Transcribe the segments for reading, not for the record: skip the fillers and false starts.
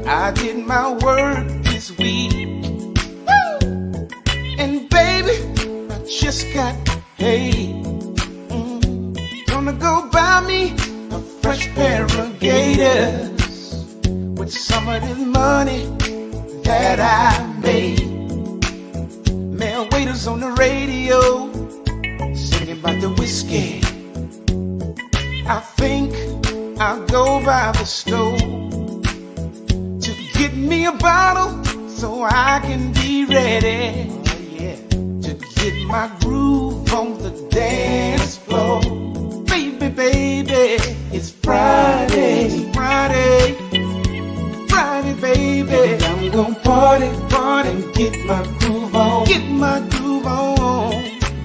I did my work this week. Woo! And baby, I just got paid. Gonna go buy me a fresh pair of Gators with some of this money that I made. Male waiters on the radio singing about the whiskey. I think I'll go by the stove to get me a bottle so I can be ready to get my groove on the dance floor. Baby, baby, it's Friday, Friday, Friday, baby. And I'm gonna party, and get my groove on, get my groove on.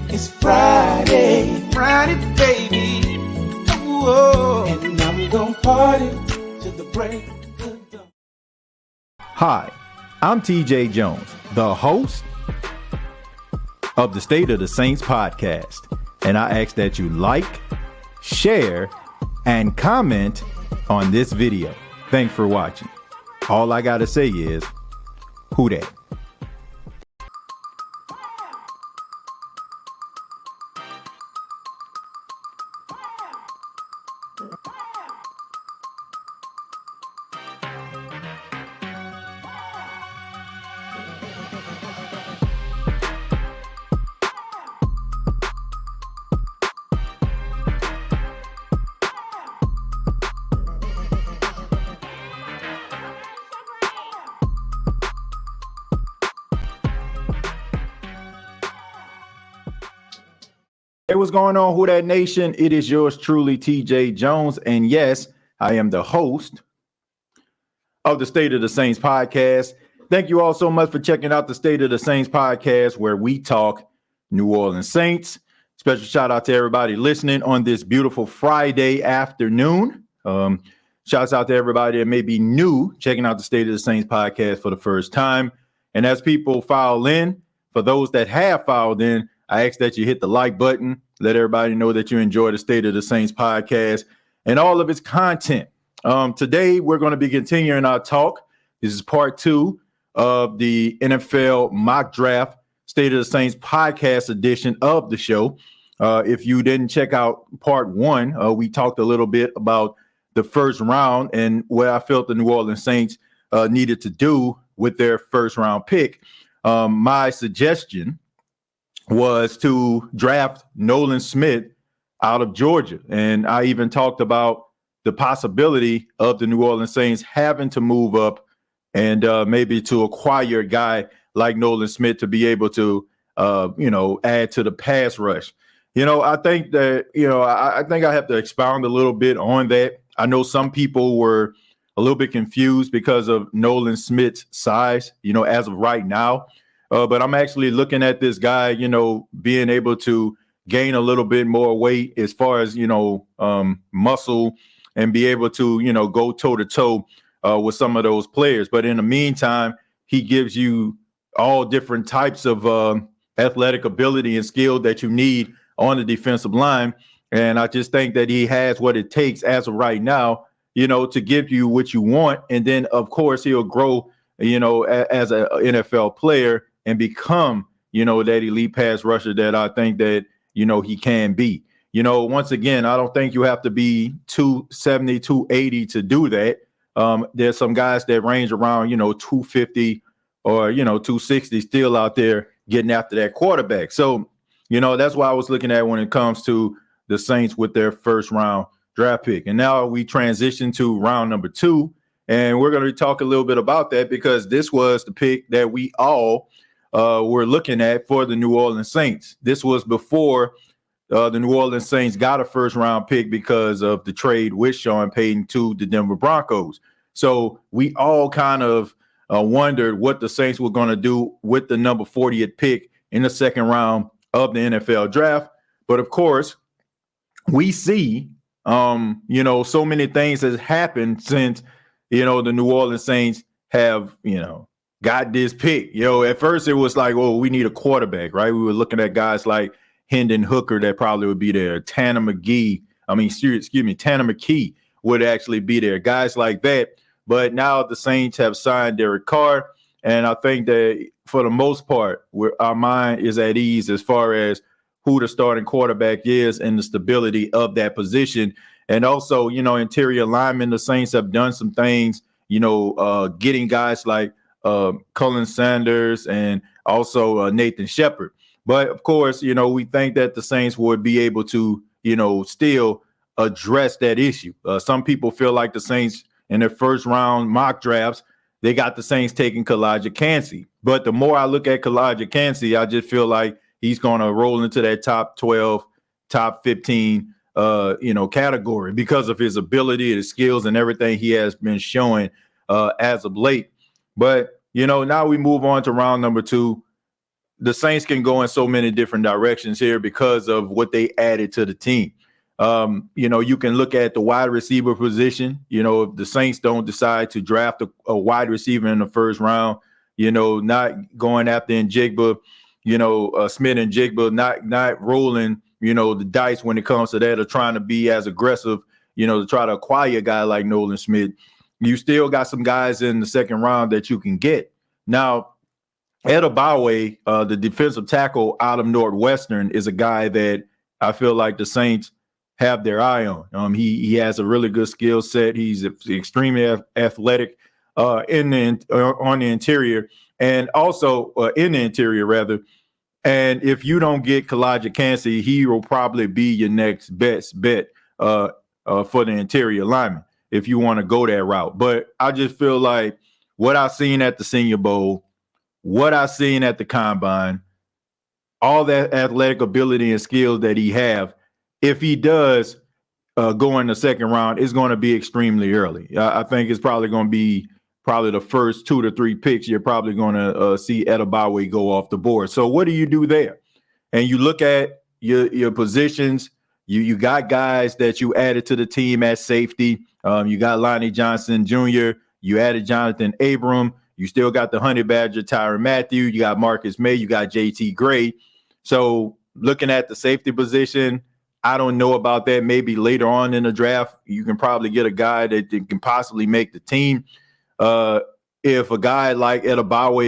It's Friday, Friday, baby. Oh, and I'm gonna party to the break of dawn. Hi, I'm TJ Jones, the host of the State of the Saints podcast, and I ask that you like, share, and comment on this video. Thanks for watching. All I gotta say is, who dat? Hey, what's going on, Who Dat Nation? It is yours truly, TJ Jones. And yes, I am the host of the State of the Saints podcast. Thank you all so much for checking out the State of the Saints podcast, where we talk New Orleans Saints. Special shout out to everybody listening on this beautiful Friday afternoon. Shouts out to everybody that may be new, checking out the State of the Saints podcast for the first time. And as people file in, for those that have filed in, I ask that you hit the like button, let everybody know that you enjoy the State of the Saints podcast and all of its content. Today, we're going to be continuing our talk. This is part 2 of the NFL mock draft State of the Saints podcast edition of the show. If you didn't check out part 1, we talked a little bit about the first round and what I felt the New Orleans Saints needed to do with their first round pick. My suggestion was to draft Nolan Smith out of Georgia. And I even talked about the possibility of the New Orleans Saints having to move up and maybe to acquire a guy like Nolan Smith to be able to, add to the pass rush. I think that, I think I have to expound a little bit on that. I know some people were a little bit confused because of Nolan Smith's size, as of right now. But I'm actually looking at this guy, being able to gain a little bit more weight as far as, muscle and be able to, go toe to toe with some of those players. But in the meantime, he gives you all different types of athletic ability and skill that you need on the defensive line. And I just think that he has what it takes as of right now, to give you what you want. And then, of course, he'll grow, as an NFL player and become, that elite pass rusher that I think that, he can be. Once again, I don't think you have to be 270, 280 to do that. There's some guys that range around, 250 or, 260 still out there getting after that quarterback. So, that's why I was looking at when it comes to the Saints with their first round draft pick. And now we transition to round number 2. And we're going to talk a little bit about that because this was the pick that we all were looking at for the New Orleans Saints. This was before the New Orleans Saints got a first round pick because of the trade with Sean Payton to the Denver Broncos. So we all kind of wondered what the Saints were going to do with the number 40th pick in the second round of the NFL draft. But of course, we see, so many things has happened since, the New Orleans Saints have, got this pick. At first it was like, oh, we need a quarterback, right? We were looking at guys like Hendon Hooker that probably would be there. Tanner McKee would actually be there. Guys like that. But now the Saints have signed Derek Carr, and I think that for the most part, our mind is at ease as far as who the starting quarterback is and the stability of that position. And also, interior linemen, the Saints have done some things, getting guys like Cullen Sanders and also Nathan Shepard. But of course, we think that the Saints would be able to, still address that issue. Some people feel like the Saints in their first round mock drafts, they got the Saints taking Kalijah Kancey. But the more I look at Kalijah Kancey, I just feel like he's going to roll into that top 12, top 15, category because of his ability, his skills, and everything he has been showing as of late. But, now we move on to round number 2. The Saints can go in so many different directions here because of what they added to the team. You can look at the wide receiver position. If the Saints don't decide to draft a wide receiver in the first round, not going after Njigba, Smith and Jigba, not rolling, the dice when it comes to that, or trying to be as aggressive, to try to acquire a guy like Nolan Smith. You still got some guys in the second round that you can get. Now, Edebawe, the defensive tackle out of Northwestern, is a guy that I feel like the Saints have their eye on. He has a really good skill set. He's extremely athletic on the interior, and also in the interior rather. And if you don't get Kalijah Kancey, he will probably be your next best bet for the interior lineman if you want to go that route. But I just feel like what I've seen at the Senior Bowl, what I've seen at the Combine, all that athletic ability and skills that he have, if he does go in the second round, it's going to be extremely early. I think it's probably going to be the first 2 to 3 picks. You're probably going to see Edebawe go off the board. So what do you do there? And you look at your positions. You got guys that you added to the team at safety. You got Lonnie Johnson Jr. You added Jonathan Abram. You still got the Honey Badger, Tyrann Mathieu. You got Marcus May. You got JT Gray. So looking at the safety position, I don't know about that. Maybe later on in the draft, you can probably get a guy that can possibly make the team. If a guy like Edebawe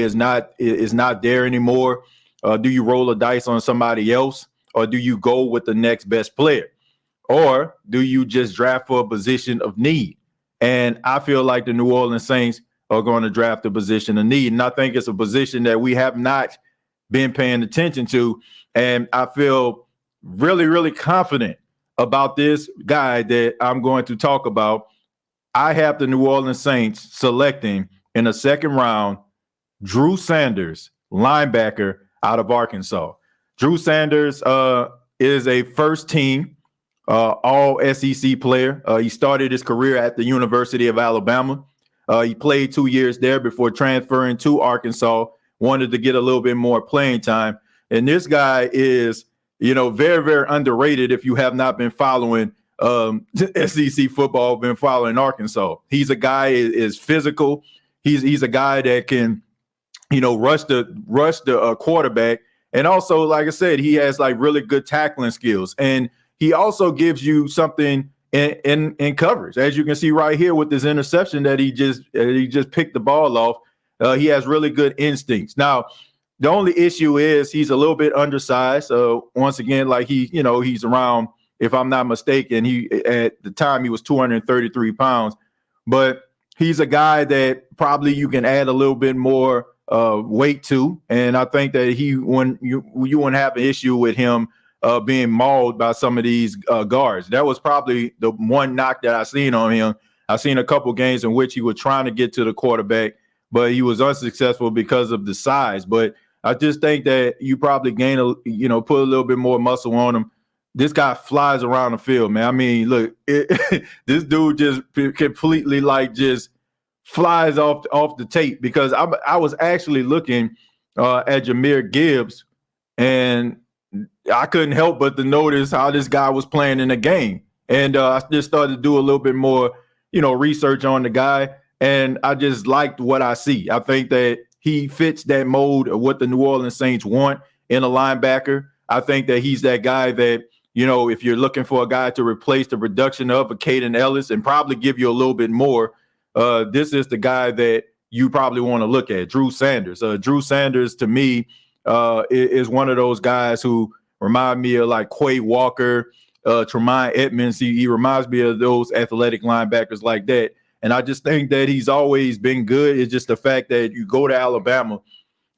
is not there anymore, do you roll a dice on somebody else, or do you go with the next best player, or do you just draft for a position of need? And I feel like the New Orleans Saints are going to draft a position of need, and I think it's a position that we have not been paying attention to. And I feel really, really confident about this guy that I'm going to talk about. I have the New Orleans Saints selecting in the second round Drew Sanders, linebacker out of Arkansas. Drew Sanders is a first-team all SEC player. He started his career at the University of Alabama. He played 2 years there before transferring to Arkansas, wanted to get a little bit more playing time. And this guy is, very, very underrated if you have not been following SEC football, been following Arkansas. He's a guy is physical. He's a guy that can, rush the quarterback. And also, like I said, he has like really good tackling skills. And he also gives you something in coverage, as you can see right here with this interception that he just picked the ball off. He has really good instincts. Now, the only issue is he's a little bit undersized. Once again, like he's around, if I'm not mistaken, at the time he was 233 pounds. But he's a guy that probably you can add a little bit more weight to, and I think that you wouldn't have an issue with him being mauled by some of these guards. That was probably the one knock that I seen on him. I've seen a couple games in which he was trying to get to the quarterback, but he was unsuccessful because of the size. But I just think that you probably put a little bit more muscle on him. This guy flies around the field, man. I mean, look, this dude just completely just flies off the tape, because I was actually looking at Jahmyr Gibbs, and I couldn't help but to notice how this guy was playing in the game. And I just started to do a little bit more, research on the guy, and I just liked what I see. I think that he fits that mold of what the New Orleans Saints want in a linebacker. I think that he's that guy that, if you're looking for a guy to replace the production of a Caden Ellis and probably give you a little bit more, this is the guy that you probably want to look at, Drew Sanders. Drew Sanders, to me, is one of those guys who remind me of like Quay Walker, Tremaine Edmonds. He reminds me of those athletic linebackers like that. And I just think that he's always been good. It's just the fact that you go to Alabama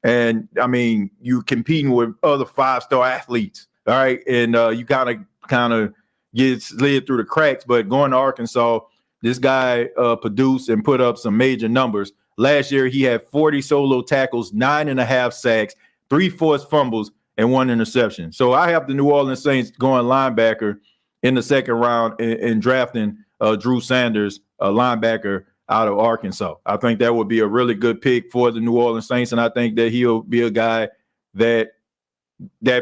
and, I mean, you competing with other 5-star athletes, all right? And you kind of get slid through the cracks. But going to Arkansas, this guy produced and put up some major numbers. Last year, he had 40 solo tackles, 9.5 sacks, 3 forced fumbles, and 1 interception. So I have the New Orleans Saints going linebacker in the second round and drafting Drew Sanders, a linebacker out of Arkansas. I think that would be a really good pick for the New Orleans Saints, and I think that he'll be a guy that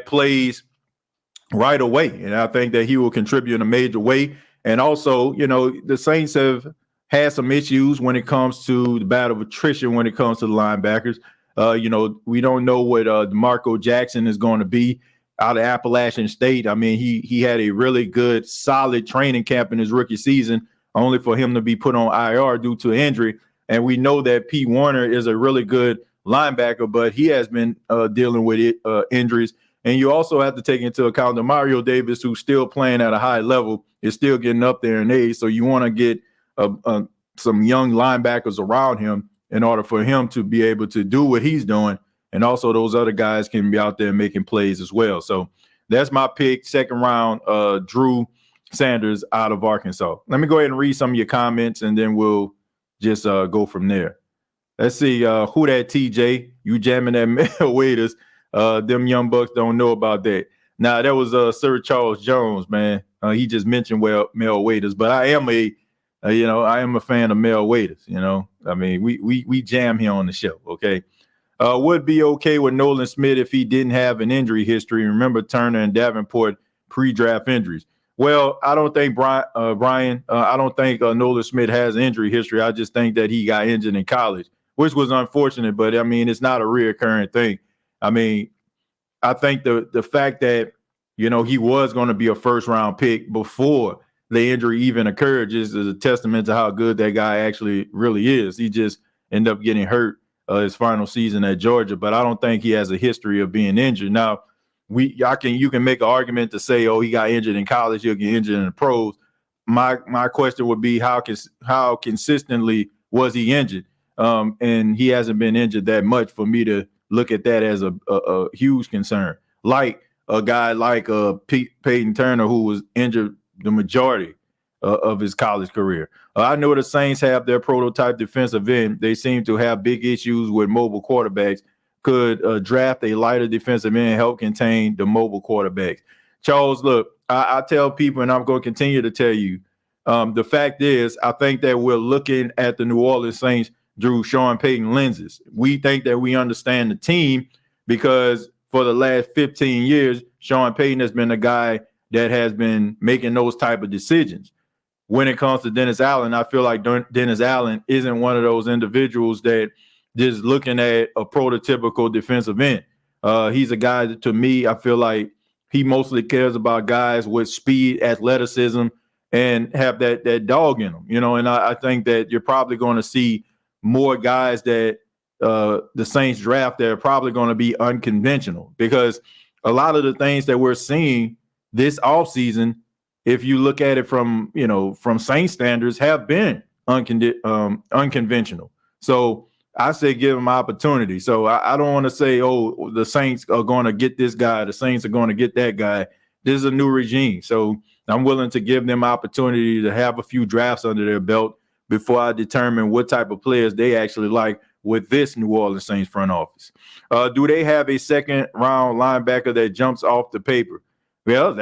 plays right away, and I think that he will contribute in a major way. And also, you know, the Saints have had some issues when it comes to the battle of attrition when it comes to the linebackers. You know, we don't know what DeMarco Jackson is going to be out of Appalachian State. I mean, he had a really good, solid training camp in his rookie season, only for him to be put on IR due to injury. And we know that Pete Warner is a really good linebacker, but he has been dealing with injuries. And you also have to take into account that Mario Davis, who's still playing at a high level, is still getting up there in age. So you want to get some young linebackers around him in order for him to be able to do what he's doing. And also those other guys can be out there making plays as well. So that's my pick, second round, Drew Sanders out of Arkansas. Let me go ahead and read some of your comments, and then we'll just go from there. Let's see. Who that, TJ? You jamming that Mel Waiters. Them young bucks don't know about that. Now, that was Sir Charles Jones, man. He just mentioned Mel Waiters, but I am a fan of Mel Waiters. You know, I mean, we jam here on the show. Okay. Would be okay with Nolan Smith if he didn't have an injury history. Remember Turner and Davenport pre-draft injuries. Well, I don't think Brian. I don't think Nolan Smith has injury history. I just think that he got injured in college, which was unfortunate. But I mean, it's not a reoccurring thing. I mean, I think the fact that, you know, he was going to be a first-round pick before the injury even occurred just is a testament to how good that guy actually really is. He just ended up getting hurt his final season at Georgia, but I don't think he has a history of being injured. Now, you can make an argument to say, oh, he got injured in college, he'll get injured in the pros. My question would be how consistently was he injured? And he hasn't been injured that much for me to look at that as a huge concern. Like a guy like Peyton Turner, who was injured the majority of his college career. I know the Saints have their prototype defensive end. They seem to have big issues with mobile quarterbacks. Could draft a lighter defensive end help contain the mobile quarterbacks? Charles, look, I tell people, and I'm going to continue to tell you, the fact is, I think that we're looking at the New Orleans Saints through Sean Payton lenses. We think that we understand the team because for the last 15 years, Sean Payton has been the guy that has been making those type of decisions. When it comes to Dennis Allen, I feel like Dennis Allen isn't one of those individuals that just looking at a prototypical defensive end. He's a guy that, to me, I feel like he mostly cares about guys with speed, athleticism, and have that dog in them. You know, and I think that you're probably going to see more guys that the Saints draft that are probably going to be unconventional, because a lot of the things that we're seeing this offseason, if you look at it from Saints standards, have been unconventional. So I say give them opportunity. So I don't want to say, oh, the Saints are going to get this guy, the Saints are going to get that guy. This is a new regime. So I'm willing to give them opportunity to have a few drafts under their belt before I determine what type of players they actually like with this New Orleans Saints front office. Do they have a second-round linebacker that jumps off the paper? Well,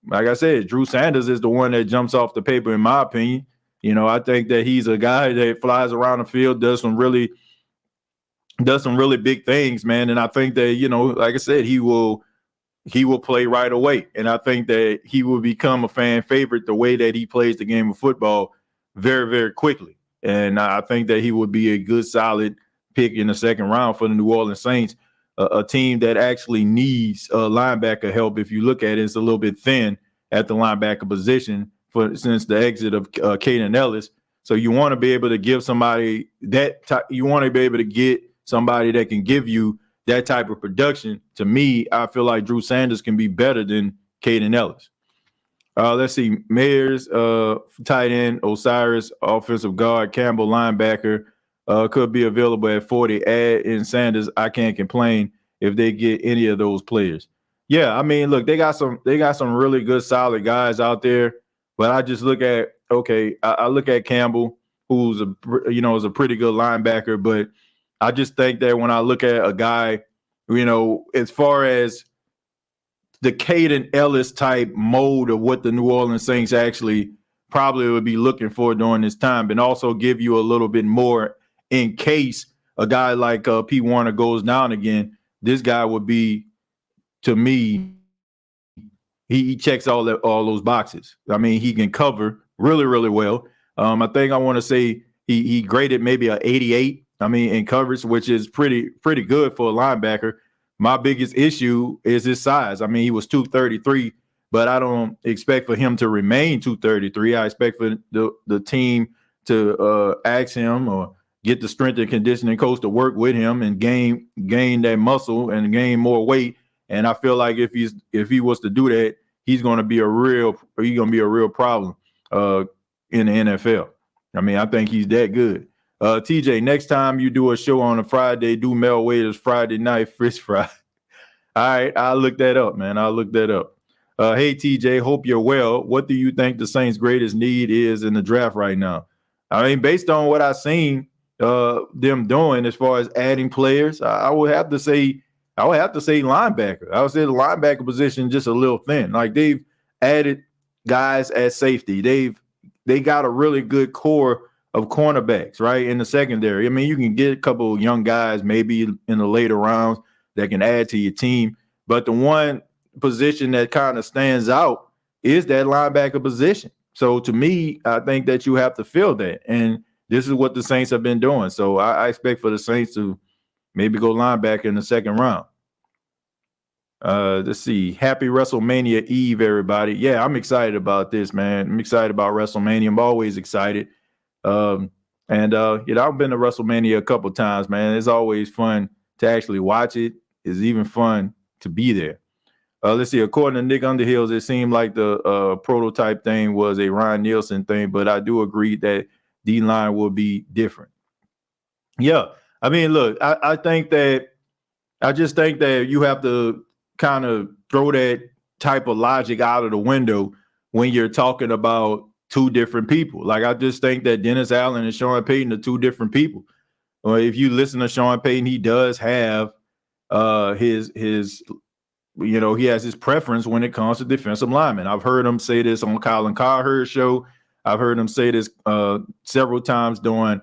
like I said, Drew Sanders is the one that jumps off the paper, in my opinion. You know, I think that he's a guy that flies around the field, does some really big things, man. And I think that, you know, like I said, he will play right away. And I think that he will become a fan favorite the way that he plays the game of football very, very quickly. And I think that he would be a good, solid pick in the second round for the New Orleans Saints, a team that actually needs linebacker help. If you look at it, it's a little bit thin at the linebacker position since the exit of Kaden Ellis. So you want to be able to give somebody you want to be able to get somebody that can give you that type of production. To me, I feel like Drew Sanders can be better than Caden Ellis. Let's see. Mayers, tight end, Osiris, offensive guard, Campbell, linebacker, could be available at 40. Add in Sanders. I can't complain if they get any of those players. Yeah, I mean, look, they got some really good, solid guys out there. But I just look at I look at Campbell, who's is a pretty good linebacker. But I just think that when I look at a guy, as far as the Caden Ellis type mode of what the New Orleans Saints actually probably would be looking for during this time, but also give you a little bit more in case a guy like P. Warner goes down again. This guy would be, to me, he checks all those boxes. I mean, he can cover really, really well. I think I want to say he graded maybe a 88. I mean, in coverage, which is pretty good for a linebacker. My biggest issue is his size. I mean, he was 233, but I don't expect for him to remain 233. I expect for the team to ask him or get the strength and conditioning coach to work with him and gain that muscle and gain more weight. And I feel like if he was to do that, he's going to be a real problem in the NFL. I mean, I think he's that good. TJ, next time you do a show on a Friday, do Mel Waiter's Friday night fish fry. All right, I'll look that up, man. I'll look that up. Hey, TJ, hope you're well. What do you think the Saints' greatest need is in the draft right now? I mean, based on what I've seen them doing as far as adding players, I would have to say linebacker. I would say the linebacker position just a little thin. Like, they've added guys at safety. They got a really good core of cornerbacks, right, in the secondary. I mean, you can get a couple of young guys maybe in the later rounds that can add to your team. But the one position that kind of stands out is that linebacker position. So to me, I think that you have to fill that. And this is what the Saints have been doing. So I expect for the Saints to maybe go linebacker in the second round. Let's see. Happy WrestleMania Eve, everybody. Yeah, I'm excited about this, man. I'm excited about WrestleMania. I'm always excited. I've been to WrestleMania a couple times, man. It's always fun to actually watch it. It's even fun to be there. Let's see. According to Nick Underhills, it seemed like the prototype thing was a Ryan Nielsen thing, but I do agree that D-line will be different. Yeah. I mean, look, I just think that you have to kind of throw that type of logic out of the window when you're talking about two different people. Like, I just think that Dennis Allen and Sean Payton are two different people. Well, if you listen to Sean Payton, he does have he has his preference when it comes to defensive linemen. I've heard him say this on Colin Cowherd's show. I've heard him say this several times during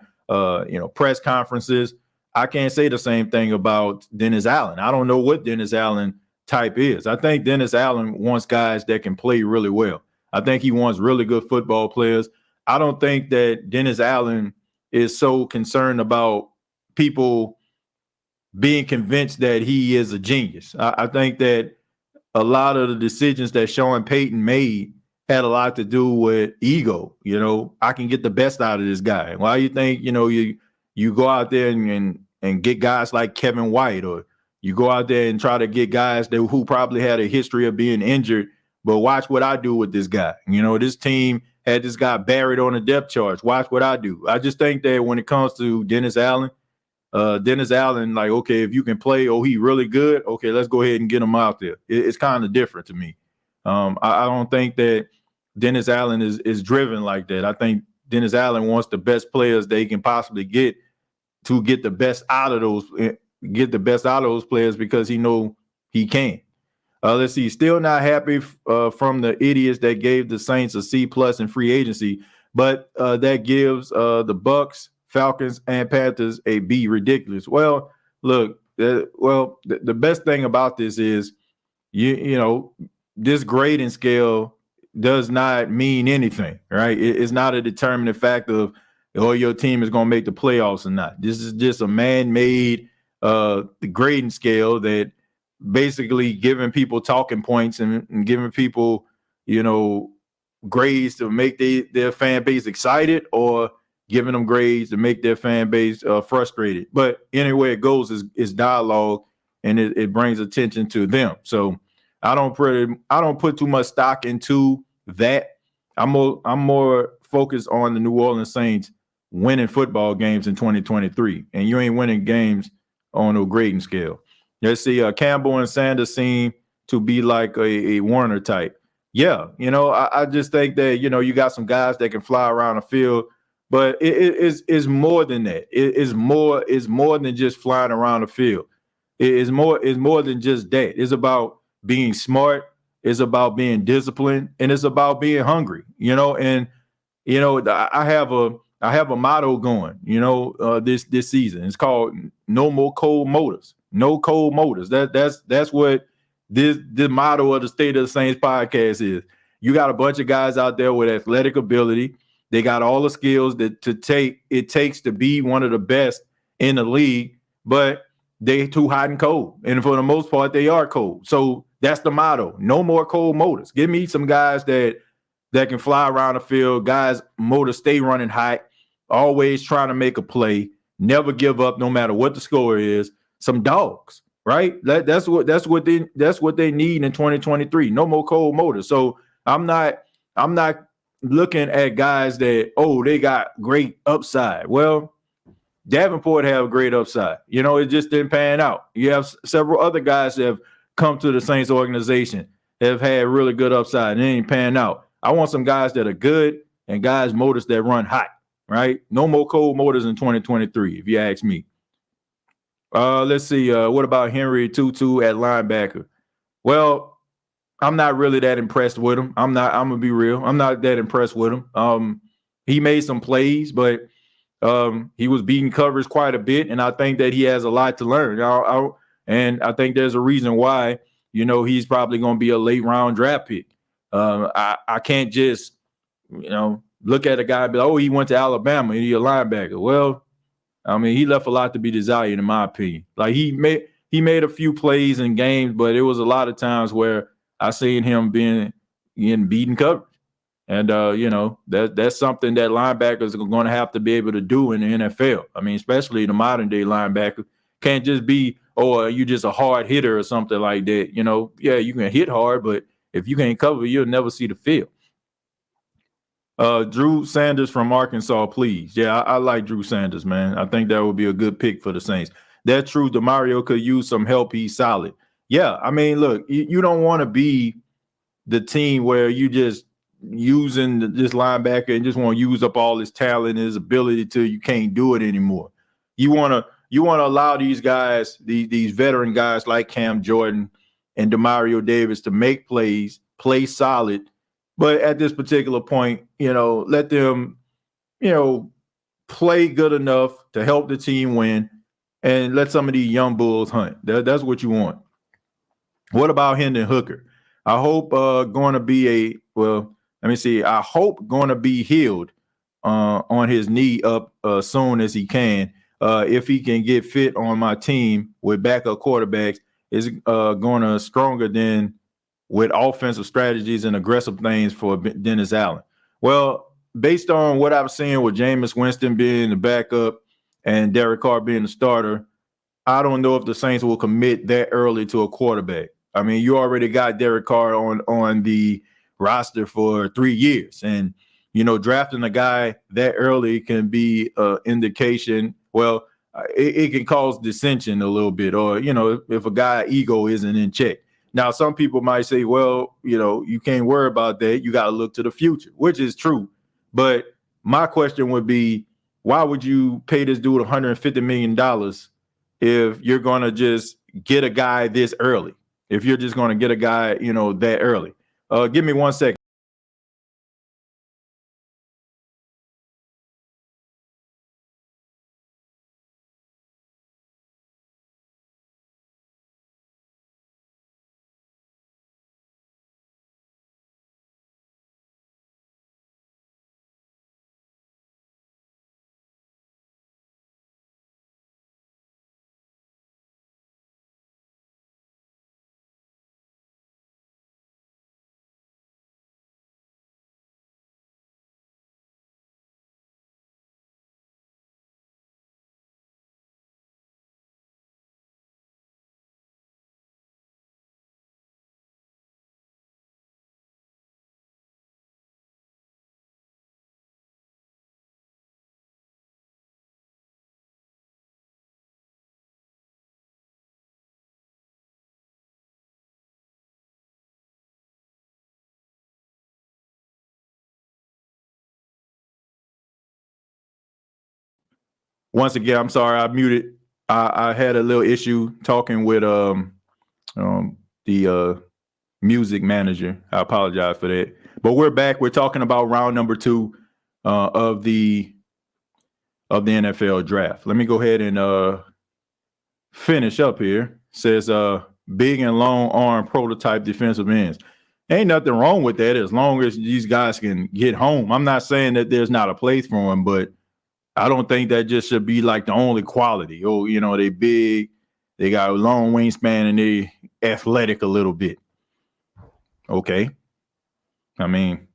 press conferences. I can't say the same thing about Dennis Allen. I don't know what Dennis Allen type is. I think Dennis Allen wants guys that can play really well. I think he wants really good football players. I don't think that Dennis Allen is so concerned about people being convinced that he is a genius. I think that a lot of the decisions that Sean Payton made had a lot to do with ego. I can get the best out of this guy. Why you think, you go out there and get guys like Kevin White, or you go out there and try to get guys who probably had a history of being injured, but watch what I do with this guy. This team had this guy buried on a depth chart. Watch what I do. I just think that when it comes to Dennis Allen, like, okay, if you can play, he really good. Okay, let's go ahead and get him out there. It's kind of different to me. I don't think that Dennis Allen is driven like that. I think Dennis Allen wants the best players they can possibly get to get the best out of those players because he know he can. Let's see. Still not happy from the idiots that gave the Saints a C+ in free agency, but that gives the Bucks, Falcons, and Panthers a B. Ridiculous. Well, look. The best thing about this is, this grading scale does not mean anything, right? It's not a determining factor of your team is going to make the playoffs or not. This is just a man-made grading scale that basically giving people talking points and giving people, grades to make their fan base excited or giving them grades to make their fan base frustrated. But anyway, it goes is dialogue, and it brings attention to them. So I don't put too much stock into that. I'm more focused on the New Orleans Saints winning football games in 2023, and you ain't winning games on no grading scale. Let's see, Campbell and Sanders seem to be like a Warner type. Yeah, I just think that you got some guys that can fly around the field, but it's more than that. It's more than just flying around the field. It's more than just that. It's about being smart. It's about being disciplined, and it's about being hungry. And I have a motto going. This season. It's called "No More Cold Motors." No cold motors. That's what this motto of the State of the Saints podcast is. You got a bunch of guys out there with athletic ability. They got all the skills that it takes to be one of the best in the league, but they too hot and cold. And for the most part, they are cold. So that's the motto. No more cold motors. Give me some guys that can fly around the field, guys motors stay running hot, always trying to make a play, never give up no matter what the score is. Some dogs, right? That's what they need in 2023. No more cold motors. So I'm not looking at guys that they got great upside. Well, Davenport have a great upside. It just didn't pan out. You have several other guys that have come to the Saints organization that have had really good upside and it ain't pan out. I want some guys that are good and guys motors that run hot, right? No more cold motors in 2023, if you ask me. Let's see. What about Henry Tutu at linebacker? Well, I'm not really that impressed with him. I'm gonna be real. I'm not that impressed with him. He made some plays, but he was beating covers quite a bit, and I think that he has a lot to learn. And I think there's a reason why, he's probably going to be a late round draft pick. I can't just, look at a guy and be like, he went to Alabama and he's a linebacker. Well, I mean, he left a lot to be desired, in my opinion. Like he made a few plays in games, but it was a lot of times where I seen him being beaten coverage. And that's something that linebackers are going to have to be able to do in the NFL. I mean, especially the modern day linebacker can't just be, you just a hard hitter or something like that. Yeah, you can hit hard, but if you can't cover, you'll never see the field. Drew Sanders from Arkansas, please. Yeah, I like Drew Sanders, man. I think that would be a good pick for the Saints. That's true. DeMario could use some help. He's solid. Yeah, I mean, look, you don't want to be the team where you just using this linebacker and just want to use up all his talent and his ability till you can't do it anymore. You want to allow these guys, these veteran guys like Cam Jordan and DeMario Davis to make plays, play solid. But at this particular point, let them, play good enough to help the team win and let some of these young bulls hunt. That's what you want. What about Hendon Hooker? I hope going to be I hope going to be healed on his knee up soon as he can. If he can get fit on my team with backup quarterbacks, is going to stronger than with offensive strategies and aggressive things for Dennis Allen. Well, based on what I'm seeing with Jameis Winston being the backup and Derek Carr being the starter, I don't know if the Saints will commit that early to a quarterback. I mean, you already got Derek Carr on the roster for 3 years. And, drafting a guy that early can be an indication. Well, it can cause dissension a little bit, or, if a guy ego isn't in check. Now, some people might say, well, you can't worry about that. You got to look to the future, which is true. But my question would be, why would you pay this dude $150 million if you're going to just get a guy this early? If you're just going to get a guy, that early. Give me 1 second. once again, I'm sorry, I muted. I had a little issue talking with the music manager. I apologize for that. But we're back. We're talking about round number 2 of the NFL draft. Let me go ahead and finish up here. Says big and long arm prototype defensive ends. Ain't nothing wrong with that as long as these guys can get home. I'm not saying that there's not a place for them, but I don't think that just should be like the only quality. Oh, they big, they got a long wingspan, and they athletic a little bit. Okay. I mean,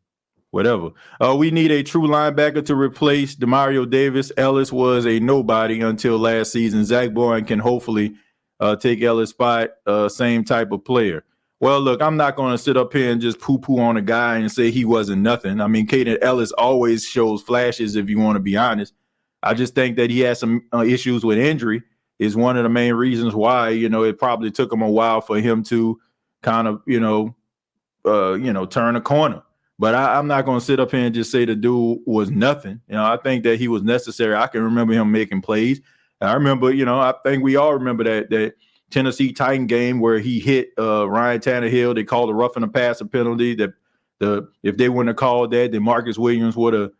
whatever. We need a true linebacker to replace Demario Davis. Ellis was a nobody until last season. Zach Bowen can hopefully take Ellis' spot, same type of player. Well, look, I'm not going to sit up here and just poo-poo on a guy and say he wasn't nothing. I mean, Caden Ellis always shows flashes, if you want to be honest. I just think that he has some issues with injury is one of the main reasons why, it probably took him a while for him to kind of, turn a corner. But I'm not going to sit up here and just say the dude was nothing. I think that he was necessary. I can remember him making plays. And I remember, I think we all remember that Tennessee Titan game where he hit Ryan Tannehill. They called a roughing the passer penalty. If they wouldn't have called that, then Marcus Williams would have,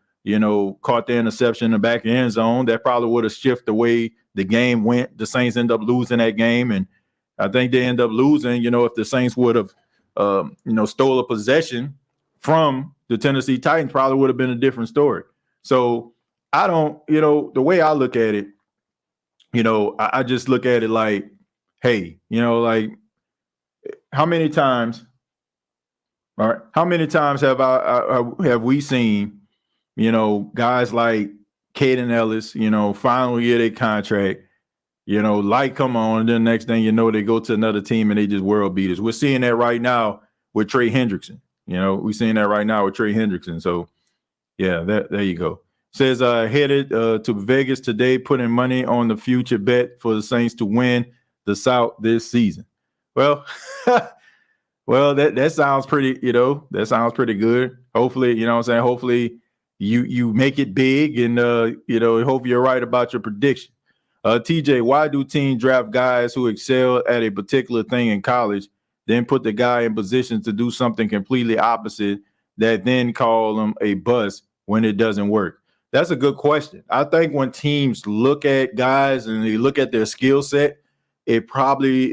caught the interception in the back end zone. That probably would have shifted the way the game went. The Saints end up losing that game. And I think they end up losing, if the Saints would have, stole a possession from the Tennessee Titans, probably would have been a different story. So I don't, the way I look at it, I just look at it like, hey, like how many times have we seen, guys like Caden Ellis, final year their contract, come on, and then next thing you know, they go to another team and they just world beaters. We're seeing that right now with Trey Hendrickson. We're seeing that right now with Trey Hendrickson. So, yeah, there you go. Says headed to Vegas today, putting money on the future bet for the Saints to win the South this season. Well, that sounds pretty, that sounds pretty good. Hopefully, hopefully you make it big and, hope you're right about your prediction. TJ, why do teams draft guys who excel at a particular thing in college, then put the guy in position to do something completely opposite that then call them a bust when it doesn't work? That's a good question. I think when teams look at guys and they look at their skill set, it probably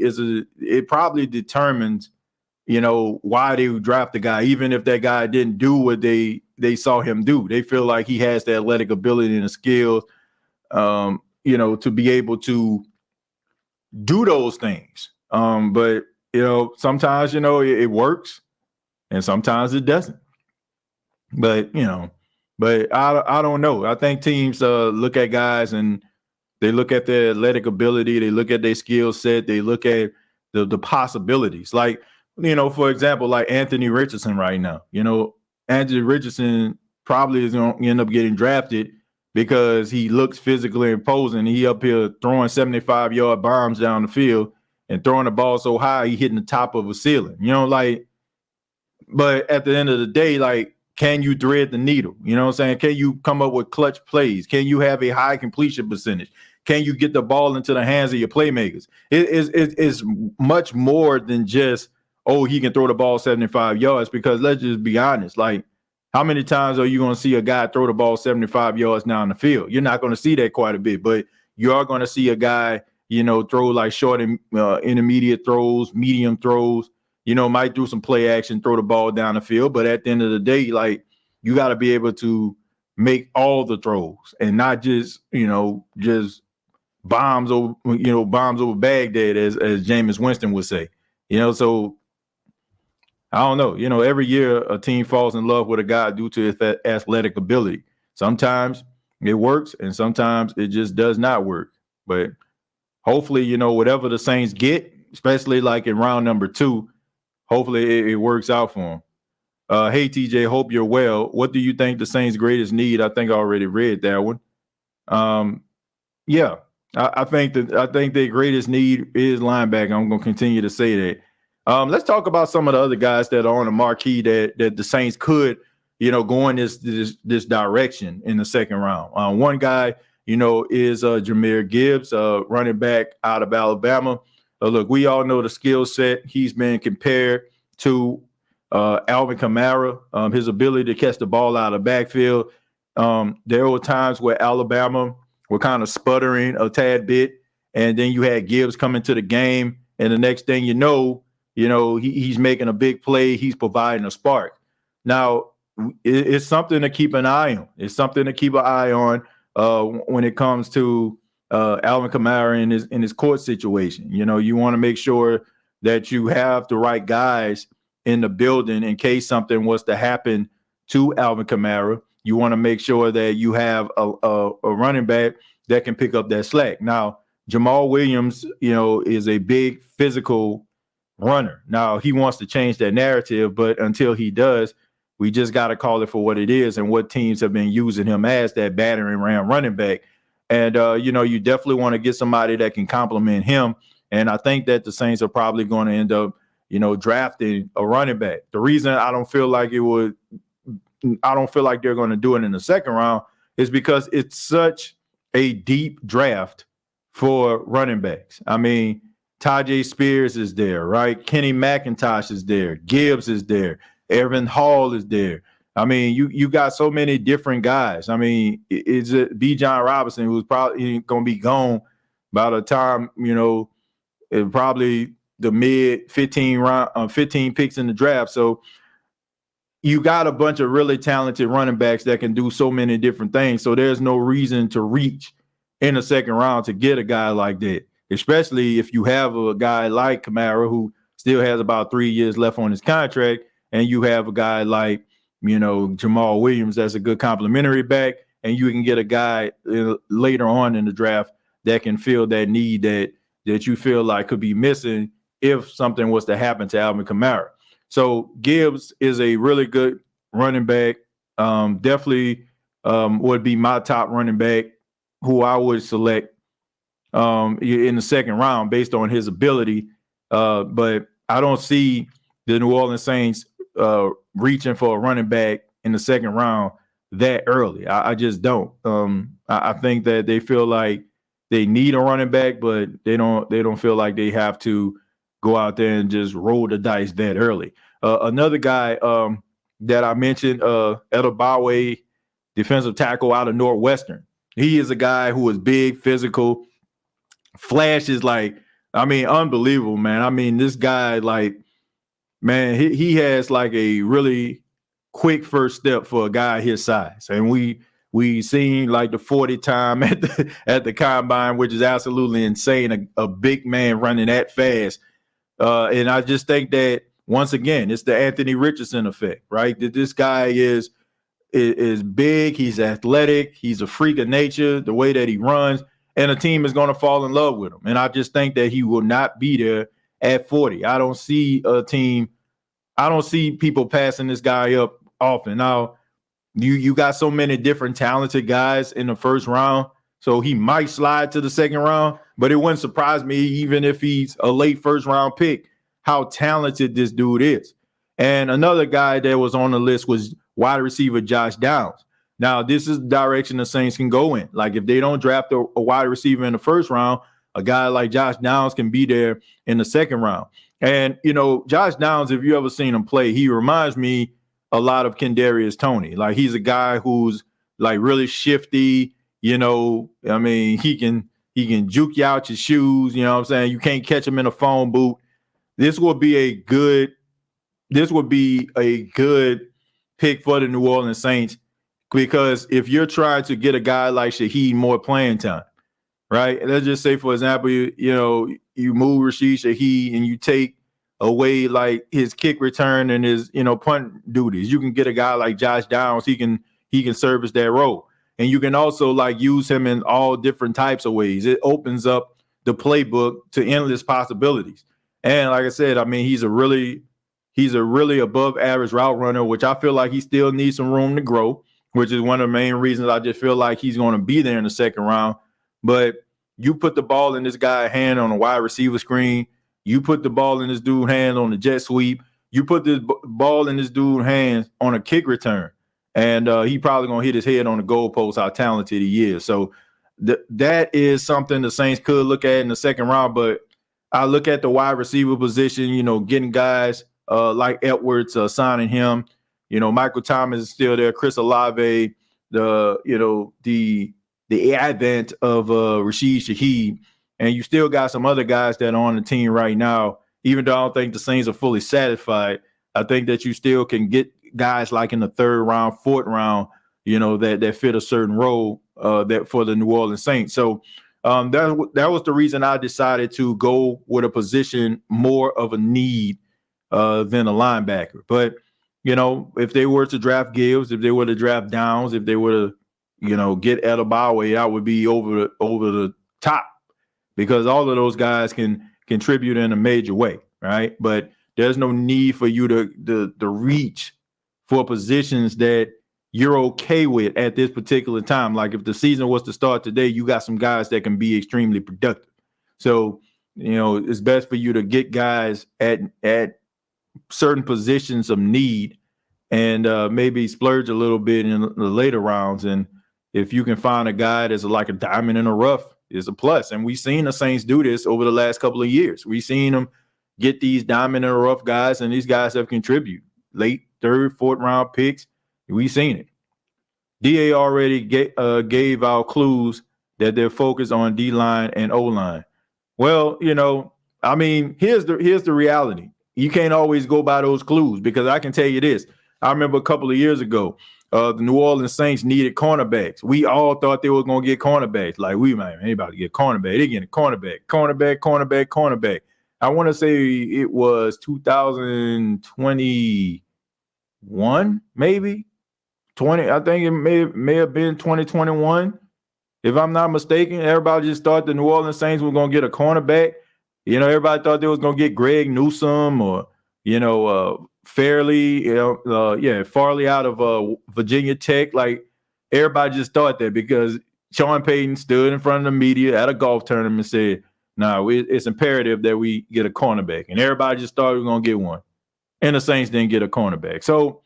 determines, why they would draft the guy, even if that guy didn't do what they saw him do. They feel like he has the athletic ability and the skills, to be able to do those things. But sometimes, it works and sometimes it doesn't. But, I don't know. I think teams look at guys and they look at their athletic ability. They look at their skill set. They look at the possibilities. Like, for example, like Anthony Richardson right now. Anthony Richardson probably is going to end up getting drafted because he looks physically imposing. He up here throwing 75-yard bombs down the field and throwing the ball so high, he hitting the top of a ceiling. But at the end of the day, like, can you thread the needle? You know what I'm saying? Can you come up with clutch plays? Can you have a high completion percentage? Can you get the ball into the hands of your playmakers? It's much more than just, he can throw the ball 75 yards, because let's just be honest. Like, how many times are you going to see a guy throw the ball 75 yards down the field? You're not going to see that quite a bit, but you are going to see a guy, throw like short and intermediate throws, medium throws, might do some play action, throw the ball down the field. But at the end of the day, like, you got to be able to make all the throws and not just, just bombs over Baghdad, as Jameis Winston would say, so I don't know. Every year a team falls in love with a guy due to his athletic ability. Sometimes it works and sometimes it just does not work. But hopefully, whatever the Saints get, especially like in round number 2, hopefully it works out for them. Hey, TJ, hope you're well. What do you think the Saints' greatest need? I think I already read that one. Yeah, I think their greatest need is linebacker. I'm going to continue to say that. Let's talk about some of the other guys that are on the marquee that the Saints could, go in this direction in the second round. One guy, is Jahmyr Gibbs, running back out of Alabama. Look, we all know the skill set. He's been compared to Alvin Kamara, his ability to catch the ball out of the backfield. There were times where Alabama were kind of sputtering a tad bit, and then you had Gibbs come into the game, and the next thing he's making a big play. He's providing a spark. Now, it's something to keep an eye on. It's something to keep an eye on when it comes to Alvin Kamara in his court situation. You want to make sure that you have the right guys in the building in case something was to happen to Alvin Kamara. You want to make sure that you have a running back that can pick up that slack. Now, Jamal Williams, is a big physical runner. Now, he wants to change that narrative, but until he does, we just got to call it for what it is and what teams have been using him as, that battering ram running back. And, you definitely want to get somebody that can complement him. And I think that the Saints are probably going to end up, drafting a running back. The reason I don't feel like they're going to do it in the second round is because it's such a deep draft for running backs. I mean, Tajay Spears is there, right? Kenny McIntosh is there. Gibbs is there. Evan Hall is there. I mean, you got so many different guys. I mean, is it B. John Robinson, who's probably going to be gone by the time, probably the mid 15 picks in the draft. So you got a bunch of really talented running backs that can do so many different things. So there's no reason to reach in the second round to get a guy like that, especially if you have a guy like Kamara who still has about 3 years left on his contract, and you have a guy like, Jamal Williams that's a good complimentary back, and you can get a guy later on in the draft that can fill that need that you feel like could be missing if something was to happen to Alvin Kamara. So Gibbs is a really good running back. Definitely would be my top running back who I would select in the second round based on his ability. But I don't see the New Orleans Saints reaching for a running back in the second round that early. I just don't. I think that they feel like they need a running back, but they don't feel like they have to go out there and just roll the dice that early. Another guy that I mentioned, Edobawe, defensive tackle out of Northwestern. He is a guy who is big, physical, flashes unbelievable, man. I mean, this guy, he has like a really quick first step for a guy his size. And we seen like the 40 time at the combine, which is absolutely insane. A big man running that fast. And I just think that once again, it's the Anthony Richardson effect, right? That this guy is big, he's athletic, he's a freak of nature, the way that he runs, and a team is going to fall in love with him. And I just think that he will not be there at 40. I don't see people passing this guy up often. Now, you got so many different talented guys in the first round, so he might slide to the second round, but it wouldn't surprise me, even if he's a late first round pick, how talented this dude is. And another guy that was on the list was wide receiver Josh Downs. Now, this is the direction the Saints can go in. Like, if they don't draft a wide receiver in the first round, a guy like Josh Downs can be there in the second round. And, Josh Downs, if you ever seen him play, he reminds me a lot of Kadarius Toney. Like, he's a guy who's like really shifty, he can juke you out your shoes, you know what I'm saying? You can't catch him in a phone booth. This would be a good pick for the New Orleans Saints, because if you're trying to get a guy like Shaheed more playing time, right? Let's just say, for example, you move Rashid Shaheed and you take away like his kick return and his punt duties. You can get a guy like Josh Downs. He can service that role, and you can also like use him in all different types of ways. It opens up the playbook to endless possibilities. And like I said, I mean, he's a really above average route runner, which I feel like he still needs some room to grow, which is one of the main reasons I just feel like he's going to be there in the second round. But you put the ball in this guy's hand on a wide receiver screen, you put the ball in this dude's hand on the jet sweep, you put this ball in this dude's hands on a kick return, and he probably going to hit his head on the goalpost, how talented he is. So that is something the Saints could look at in the second round. But I look at the wide receiver position, getting guys like Edwards, signing him. Michael Thomas is still there. Chris Olave, the advent of Rashid Shaheed, and you still got some other guys that are on the team right now. Even though I don't think the Saints are fully satisfied, I think that you still can get guys like in the third round, fourth round, that fit a certain role that for the New Orleans Saints. So that was the reason I decided to go with a position more of a need than a linebacker. But if they were to draft Gibbs, if they were to draft Downs, if they were to get Adebayo, that would be over the top, because all of those guys can contribute in a major way, right? But there's no need for you to reach for positions that you're okay with at this particular time. Like if the season was to start today, you got some guys that can be extremely productive. So, it's best for you to get guys at certain positions of need and maybe splurge a little bit in the later rounds. And if you can find a guy that's like a diamond in the rough, is a plus. And we've seen the Saints do this over the last couple of years. We've seen them get these diamond in the rough guys, and these guys have contributed late third, fourth round picks. We've seen it. DA already gave out clues that they're focused on D-line and O-line. Well, here's the reality. You can't always go by those clues, because I can tell you this. I remember a couple of years ago, the New Orleans Saints needed cornerbacks. We all thought they were going to get cornerbacks. Like, they about to get cornerback. They're getting cornerback. I want to say it was 2021, maybe 20. I think it may have been 2021, if I'm not mistaken. Everybody just thought the New Orleans Saints were going to get a cornerback. Everybody thought they was going to get Greg Newsome or Farley out of Virginia Tech. Like, everybody just thought that, because Sean Payton stood in front of the media at a golf tournament and said, "No, it's imperative that we get a cornerback." And everybody just thought we were going to get one. And the Saints didn't get a cornerback. So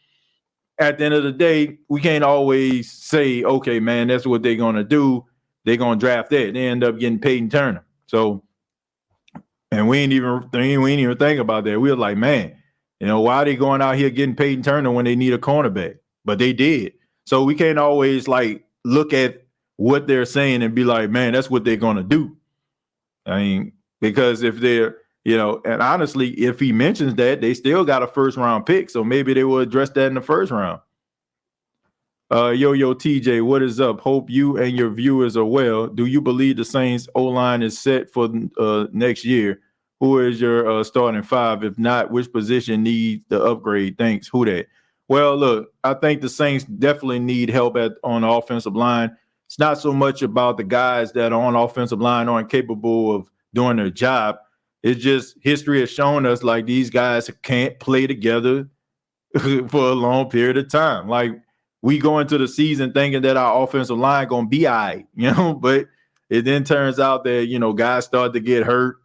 at the end of the day, we can't always say, okay, man, that's what they're going to do. They're going to draft that. They end up getting Peyton Turner. So, and we ain't even think about that. We were like, man, why are they going out here getting Peyton Turner when they need a cornerback? But they did. So we can't always like look at what they're saying and be like, man, that's what they're going to do. I mean, because if they're, and honestly, if he mentions that, they still got a first round pick. So maybe they will address that in the first round. Yo, TJ, what is up? Hope you and your viewers are well. Do you believe the Saints O-line is set for next year? Who is your starting five? If not, which position needs the upgrade? Thanks. Who that? Well, look, I think the Saints definitely need help on the offensive line. It's not so much about the guys that are on the offensive line aren't capable of doing their job. It's just history has shown us like these guys can't play together for a long period of time. Like, we go into the season thinking that our offensive line going to be all right, but it then turns out that, guys start to get hurt.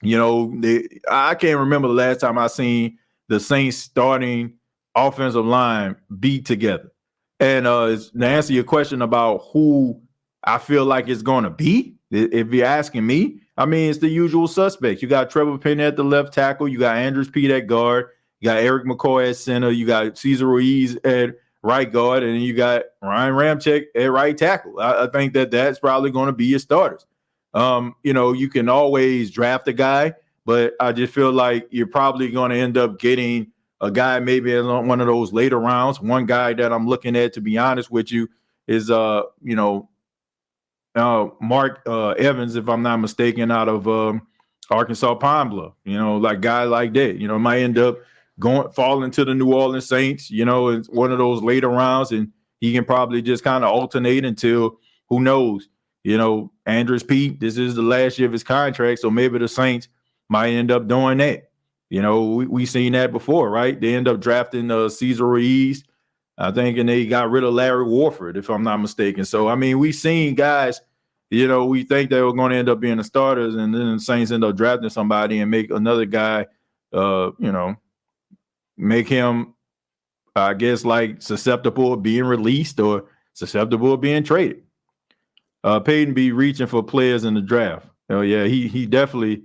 I can't remember the last time I seen the Saints starting offensive line be together. And to answer your question about who I feel like it's going to be, if you're asking me, it's the usual suspects. You got Trevor Penny at the left tackle. You got Andrews Pete at guard. You got Eric McCoy at center. You got Cesar Ruiz at right guard. And then you got Ryan Ramczyk at right tackle. I think that's probably going to be your starters. You can always draft a guy, but I just feel like you're probably going to end up getting a guy maybe in one of those later rounds. One guy that I'm looking at, to be honest with you, is Mark Evans, if I'm not mistaken, out of Arkansas Pine Bluff. Like guy like that, might end up falling to the New Orleans Saints. It's one of those later rounds, and he can probably just kind of alternate until, who knows. Andrews Pete, this is the last year of his contract, so maybe the Saints might end up doing that. We seen that before, right? They end up drafting Cesar Ruiz, I think, and they got rid of Larry Warford, if I'm not mistaken. So, we seen guys, we think they were going to end up being the starters, and then the Saints end up drafting somebody and make another guy, make him, I guess, like susceptible of being released or susceptible of being traded. Peyton be reaching for players in the draft. Oh yeah, he definitely.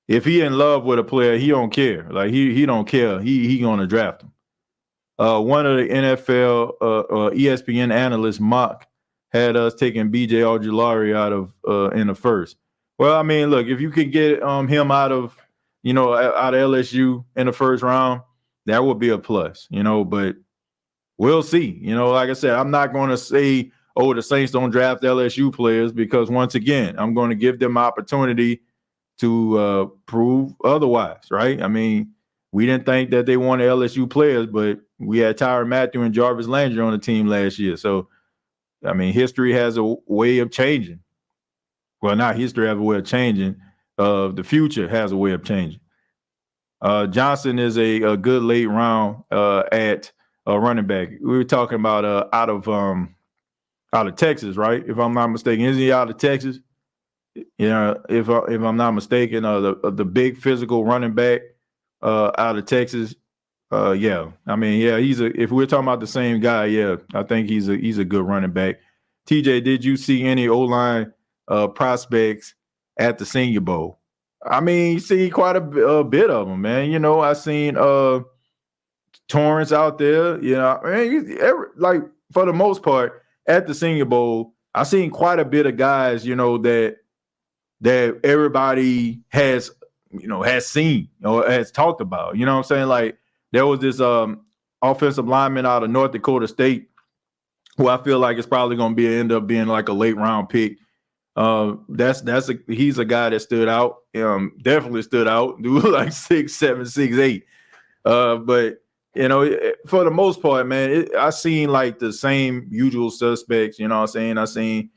If he in love with a player, he don't care. Like he don't care. He gonna draft him. One of the NFL ESPN analysts, Mock, had us taking BJ Ojulari out of in the first. Well, I mean, look, if you could get him out of out of LSU in the first round, that would be a plus. But we'll see. Like I said, I'm not going to say, oh, the Saints don't draft LSU players, because once again, I'm going to give them opportunity to prove otherwise, right? I mean, we didn't think that they wanted LSU players, but we had Tyrann Mathieu and Jarvis Landry on the team last year. So, I mean, history has a way of changing. Well, not history has a way of changing. The future has a way of changing. Johnson is a good late round at running back. We were talking about out of Texas, right? If I'm not mistaken, isn't he out of Texas? If I'm not mistaken, the big physical running back out of Texas. Yeah, I mean, yeah, if we're talking about the same guy, yeah, I think he's a good running back. TJ, did you see any O-line prospects at the Senior Bowl? I mean, you see quite a bit of them, man. I seen Torrance out there. Like for the most part at the Senior Bowl, I seen quite a bit of guys, that everybody has seen or has talked about. You know what I'm saying? Like there was this offensive lineman out of North Dakota State who I feel like it's probably going to end up being like a late round pick. He's a guy that stood out. Definitely stood out. Dude, like 6'7", 6'8". But for the most part, man, I seen like the same usual suspects. You know what I'm saying? I seen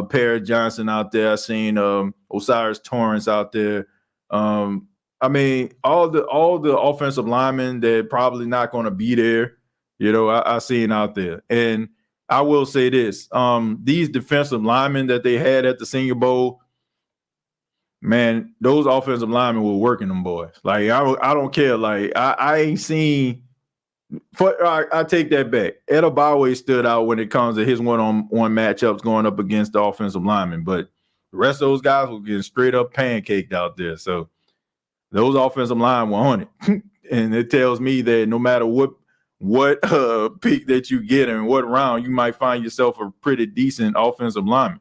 Parrot Johnson out there. I seen Osiris Torrance out there. I mean, all the offensive linemen that probably not going to be there. I seen out there. And I will say this: these defensive linemen that they had at the Senior Bowl, man, those offensive linemen were working them boys. Like I don't care. Like I ain't seen. I take that back. Edobawe stood out when it comes to his one-on-one matchups going up against the offensive linemen, but the rest of those guys were getting straight up pancaked out there. So those offensive line were on it, and it tells me that no matter what pick that you get and what round, you might find yourself a pretty decent offensive lineman.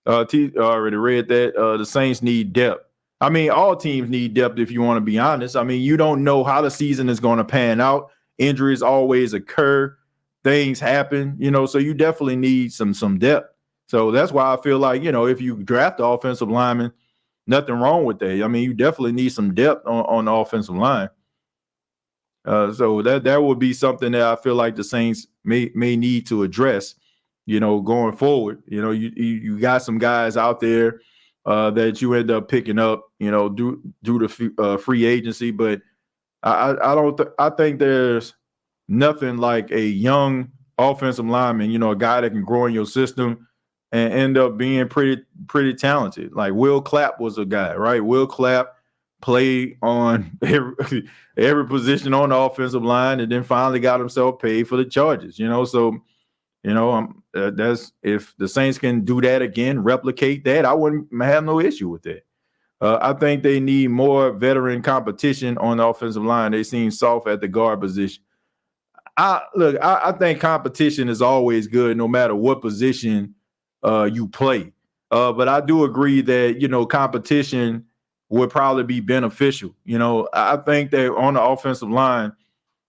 Already read that. The Saints need depth. I mean, all teams need depth if you want to be honest. I mean, you don't know how the season is going to pan out. Injuries always occur. Things happen, so you definitely need some depth. So that's why I feel like, if you draft the offensive lineman, nothing wrong with that. I mean, you definitely need some depth on the offensive line. So that would be something that I feel like the Saints may need to address, going forward. You got some guys out there that you end up picking up, due to free agency. But I think there's nothing like a young offensive lineman, a guy that can grow in your system and end up being pretty talented. Like Will Clapp was a guy, right? Will Clapp played on every position on the offensive line and then finally got himself paid for the Chargers, So, that's if the Saints can do that again, replicate that, I wouldn't have no issue with that. I think they need more veteran competition on the offensive line. They seem soft at the guard position. I think competition is always good no matter what position you play. But I do agree that, competition would probably be beneficial. I think that on the offensive line,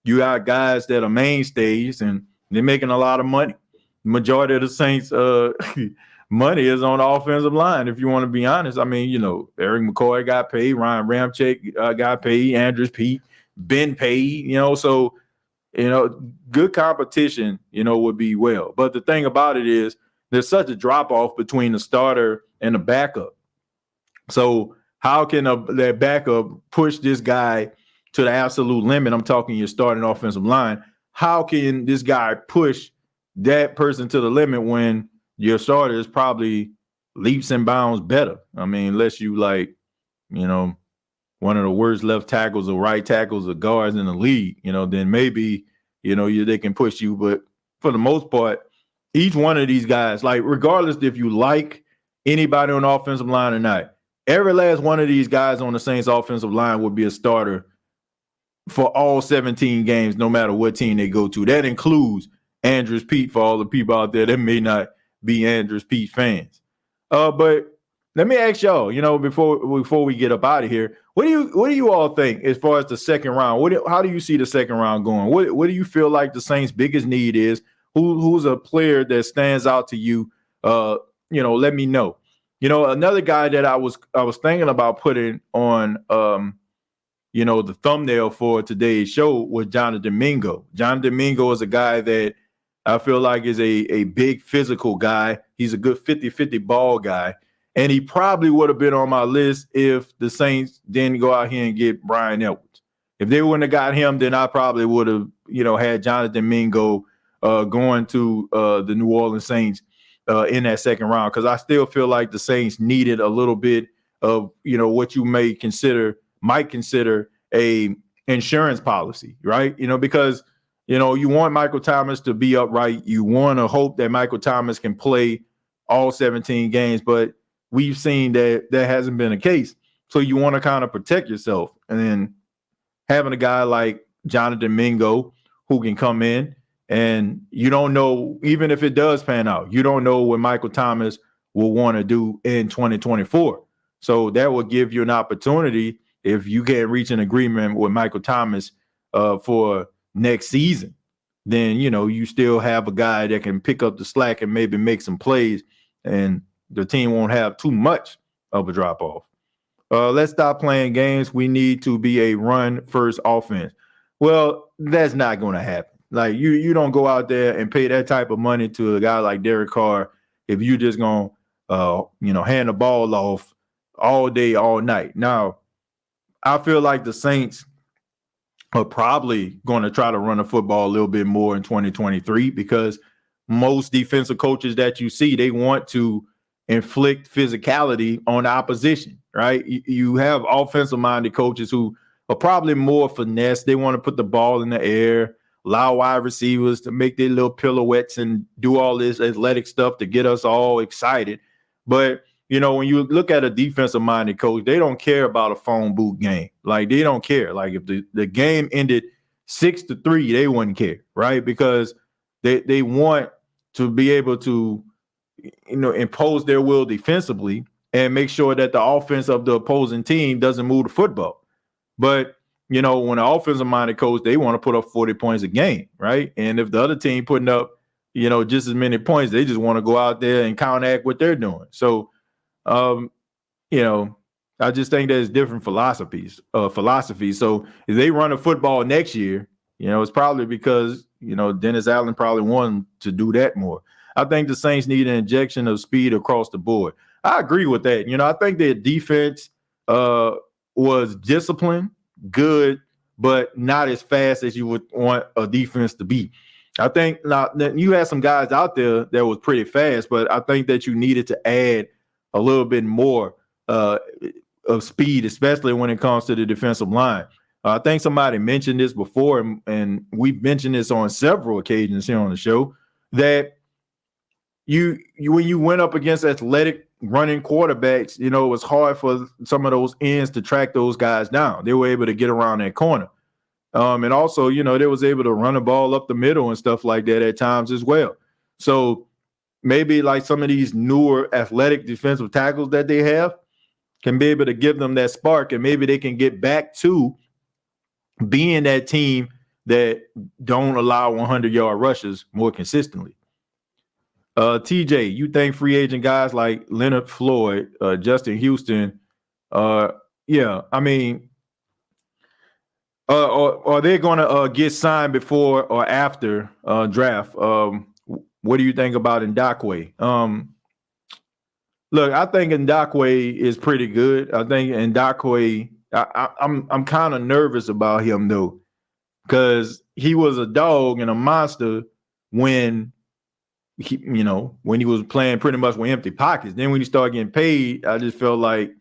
you got guys that are mainstays and they're making a lot of money. Majority of the Saints money is on the offensive line, if you want to be honest. I mean, Eric McCoy got paid, Ryan Ramczyk got paid, Andrews Pete been paid, so good competition, would be well. But the thing about it is there's such a drop-off between the starter and the backup. So how can that backup push this guy to the absolute limit? I'm talking your starting offensive line. How can this guy push that person to the limit when your starter is probably leaps and bounds better? I mean, unless you one of the worst left tackles or right tackles or guards in the league, then maybe, they can push you. But for the most part, each one of these guys, like regardless if you like anybody on the offensive line or not, every last one of these guys on the Saints offensive line would be a starter for all 17 games, no matter what team they go to. That includes Andrews Pete for all the people out there that may not be Andrews Pete fans. But let me ask y'all, before we get up out of here, what do you all think as far as the second round? How do you see the second round going? What do you feel like the Saints' biggest need is? Who's a player that stands out to you? Let me know. Another guy that I was thinking about putting on the thumbnail for today's show was Jonathan Mingo. Jonathan Mingo is a guy that I feel like is a big physical guy. He's a good 50-50 ball guy. And he probably would have been on my list if the Saints didn't go out here and get Brian Edwards. If they wouldn't have got him, then I probably would have, had Jonathan Mingo going to the New Orleans Saints in that second round, because I still feel like the Saints needed a little bit of, what you might consider a insurance policy, right? Because, you want Michael Thomas to be upright. You want to hope that Michael Thomas can play all 17 games, but we've seen that hasn't been the case. So you want to kind of protect yourself. And then having a guy like Jonathan Mingo who can come in, and you don't know, even if it does pan out, you don't know what Michael Thomas will want to do in 2024. So that will give you an opportunity, if you can't reach an agreement with Michael Thomas for next season, then, you still have a guy that can pick up the slack and maybe make some plays, and the team won't have too much of a drop-off. Let's stop playing games. We need to be a run-first offense. Well, that's not going to happen. Like, you don't go out there and pay that type of money to a guy like Derek Carr if you're just going to, hand the ball off all day, all night. Now, I feel like the Saints are probably going to try to run the football a little bit more in 2023, because most defensive coaches that you see, they want to inflict physicality on the opposition, right? You have offensive-minded coaches who are probably more finesse. They want to put the ball in the air, allow wide receivers to make their little pirouettes and do all this athletic stuff to get us all excited. But, when you look at a defensive-minded coach, they don't care about a phone booth game. Like, they don't care. Like, if the game ended 6-3, they wouldn't care, right? Because they want to be able to, impose their will defensively and make sure that the offense of the opposing team doesn't move the football. But, when an offensive-minded coach, they want to put up 40 points a game, right? And if the other team putting up, just as many points, they just want to go out there and counteract what they're doing. So, I just think there's different philosophies. So if they run a football next year, it's probably because, Dennis Allen probably wanted to do that more. I think the Saints need an injection of speed across the board. I agree with that. I think their defense was disciplined, good, but not as fast as you would want a defense to be. I think now you had some guys out there that was pretty fast, but I think that you needed to add a little bit more of speed, especially when it comes to the defensive line. I think somebody mentioned this before, and we've mentioned this on several occasions here on the show, that you when you went up against athletic running quarterbacks, it was hard for some of those ends to track those guys down. They were able to get around that corner. And also, they was able to run the ball up the middle and stuff like that at times as well. So maybe like some of these newer athletic defensive tackles that they have can be able to give them that spark, and maybe they can get back to being that team that don't allow 100-yard rushes more consistently. TJ, you think free agent guys like Leonard Floyd, Justin Houston, are they going to get signed before or after draft? What do you think about Ndakwe? Look, I think Ndakwe is pretty good. I think Ndakwe, I'm kind of nervous about him though, because he was a dog and a monster when when he was playing pretty much with empty pockets. Then when he started getting paid, I just felt like,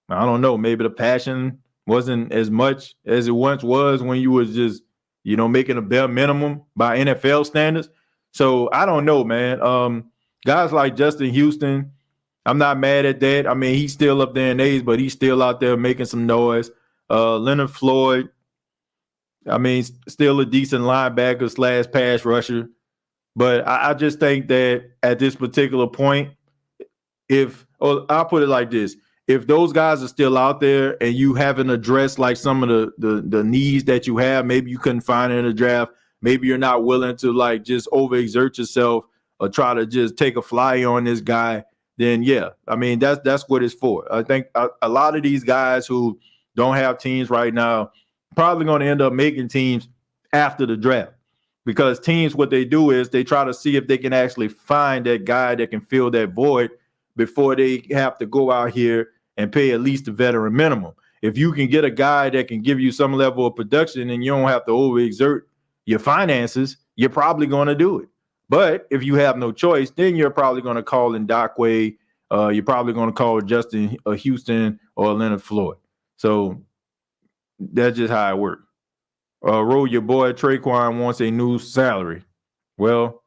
I don't know, maybe the passion wasn't as much as it once was when you was just, making a bare minimum by NFL standards. So I don't know, man. Guys like Justin Houston, I'm not mad at that. I mean, he's still up there in age, but he's still out there making some noise. Leonard Floyd, I mean, still a decent linebacker / pass rusher. But I just think that at this particular point, I'll put it like this. If those guys are still out there and you haven't addressed like some of the needs that you have, maybe you couldn't find it in the draft, maybe you're not willing to like just overexert yourself or try to just take a fly on this guy, then yeah, I mean, that's what it's for. I think a lot of these guys who don't have teams right now probably going to end up making teams after the draft, because teams, what they do is they try to see if they can actually find that guy that can fill that void before they have to go out here and pay at least the veteran minimum. If you can get a guy that can give you some level of production and you don't have to overexert your finances, you're probably going to do it. But if you have no choice, then you're probably going to call in Dockway. You're probably going to call Justin Houston or Leonard Floyd. So that's just how it works. Your boy Traquan wants a new salary. Well,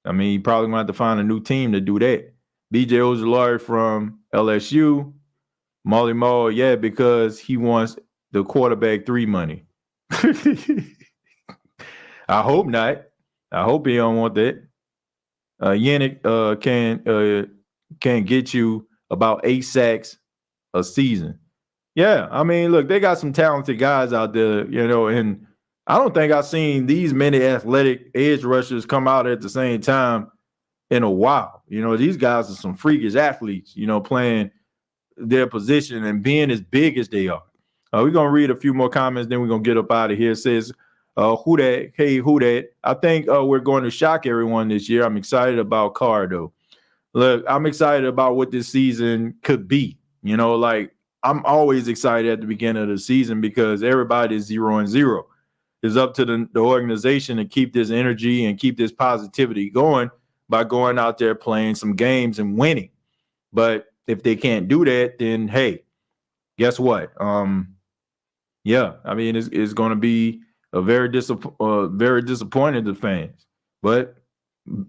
I mean, you probably going to have to find a new team to do that. BJ Ojolari from LSU. Molly Mall, yeah, because he wants the quarterback 3 money. I hope not. I hope he don't want that. Yannick can get you about 8 sacks a season. Yeah, I mean, look, they got some talented guys out there, and I don't think I've seen these many athletic edge rushers come out at the same time in a while. These guys are some freakish athletes, playing their position and being as big as they are. We're going to read a few more comments, then we're going to get up out of here. It says, who that? Hey, who that? I think we're going to shock everyone this year. I'm excited about Carr, though. Look, I'm excited about what this season could be. I'm always excited at the beginning of the season because everybody is 0-0. It's up to the organization to keep this energy and keep this positivity going by going out there playing some games and winning. But if they can't do that, then hey, guess what? Yeah, I mean, it's going to be a very disappointing to fans. But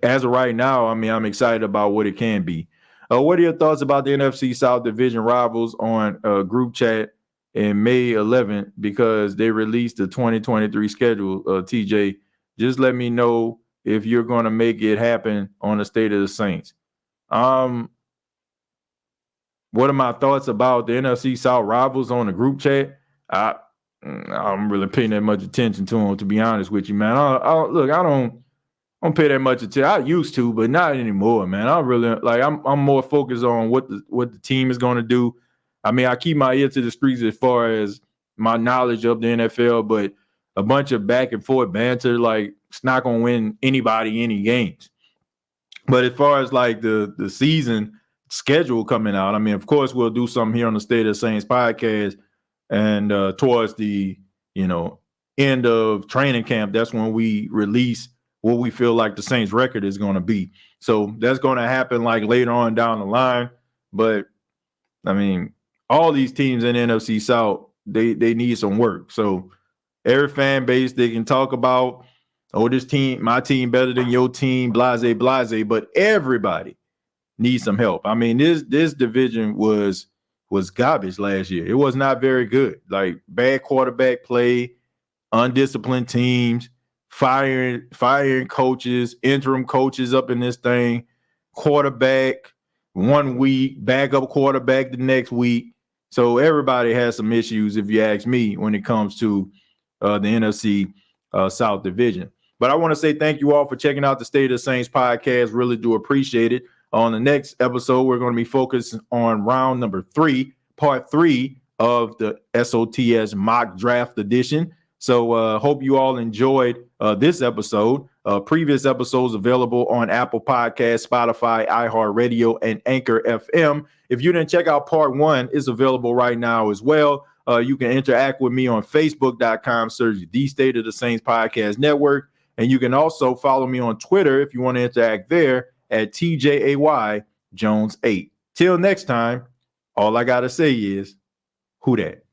as of right now, I mean, I'm excited about what it can be. What are your thoughts about the NFC South Division rivals on group chat in May 11th because they released the 2023 schedule? TJ, just let me know if you're going to make it happen on the State of the Saints. What are my thoughts about the NFC South rivals on the group chat? I'm really paying that much attention to them, to be honest with you, man. I don't pay that much attention. I used to, but not anymore, man. I really I'm more focused on what the team is going to do. I mean, I keep my ear to the streets as far as my knowledge of the NFL, but a bunch of back and forth banter, it's not going to win anybody any games. But as far as the season schedule coming out, I mean, of course, we'll do something here on the State of the Saints podcast, and towards the end of training camp, that's when we release what we feel like the Saints record is going to be. So that's going to happen later on down the line. But I mean, all these teams in the NFC South, they need some work. So every fan base, they can talk about, this team, my team better than your team, blase, but everybody needs some help. I mean, this division was garbage last year. It was not very good. Bad quarterback play, undisciplined teams, firing coaches, interim coaches up in this thing, quarterback 1 week, backup quarterback the next week. So everybody has some issues, if you ask me, when it comes to the NFC South Division. But I want to say thank you all for checking out the State of the Saints podcast. Really do appreciate it. On the next episode, we're going to be focused on round number 3, part 3 of the SOTS mock draft edition. So hope you all enjoyed this episode. Previous episodes available on Apple Podcasts, Spotify, iHeartRadio, and Anchor FM. If you didn't check out part 1, it's available right now as well. You can interact with me on Facebook.com, search the State of the Saints Podcast Network. And you can also follow me on Twitter if you want to interact there at TJAY Jones 8. Till next time, all I got to say is, who dat?